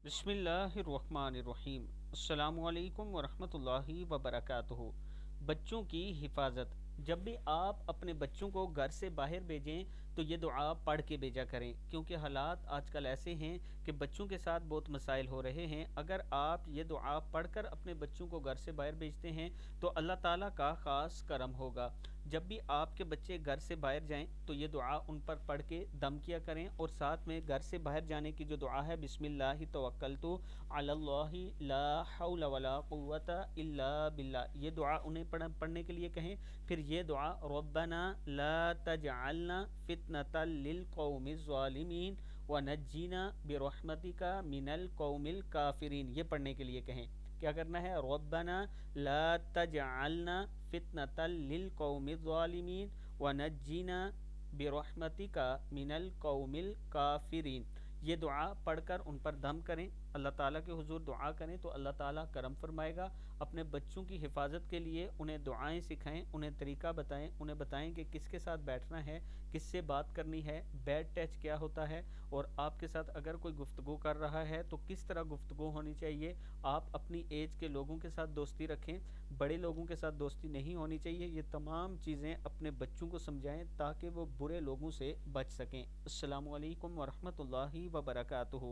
बिस्मिल्लाहिर्रहमानिर्रहीम। अस्सलामु अलैकुम वरहमतुल्लाहि वबरकातुहू। बच्चों की हिफाजत। जब भी आप अपने बच्चों को घर से बाहर भेजें तो ये दुआ पढ़ के भेजा करें, क्योंकि हालात आजकल ऐसे हैं कि बच्चों के साथ बहुत मसाइल हो रहे हैं। अगर आप ये दुआ पढ़कर अपने बच्चों को घर से बाहर भेजते हैं तो अल्लाह ताला का ख़ास करम होगा। जब भी आपके बच्चे घर से बाहर जाएं तो ये दुआ उन पर पढ़ के दम किया करें, और साथ में घर से बाहर जाने की जो दुआ है, बिस्मिल्लाहि तवक्कलतु अलल्लाहि ला हौला वला कुव्वता इल्ला बिल्लाह, ये दुआ उन्हें पढ़ने के लिए कहें। फिर ये दुआ रब्बना ला तजअलना फितनतल लिल कौमिज़ ज़ालिमीन व नज्जिना बिरहमतिका मिनल कौमिल काफिरीन, ये पढ़ने के लिए कहें। क्या करना है? रब्बना ला तजअलना फितनतल लिल कौमिज़ ज़ालिमीन व नज्जिना बिरहमतिका मिनल कौमिल काफिरीन। ये दुआ पढ़कर उन पर दम करें, अल्लाह ताला के हुजूर दुआ करें तो अल्लाह ताला करम फरमाएगा। अपने बच्चों की हिफाजत के लिए उन्हें दुआएं सिखाएं, उन्हें तरीका बताएं, उन्हें बताएं कि किसके साथ बैठना है, किससे बात करनी है, बैड टच क्या होता है, और आपके साथ अगर कोई गुफ्तगू कर रहा है तो किस तरह गुफ्तगू होनी चाहिए। आप अपनी एज के लोगों के साथ दोस्ती रखें, बड़े लोगों के साथ दोस्ती नहीं होनी चाहिए। ये तमाम चीज़ें अपने बच्चों को समझाएं ताकि वो बुरे लोगों से बच सकें। अस्सलामु अलैकुम वरहमतुल्लाहि वबरकातुहू।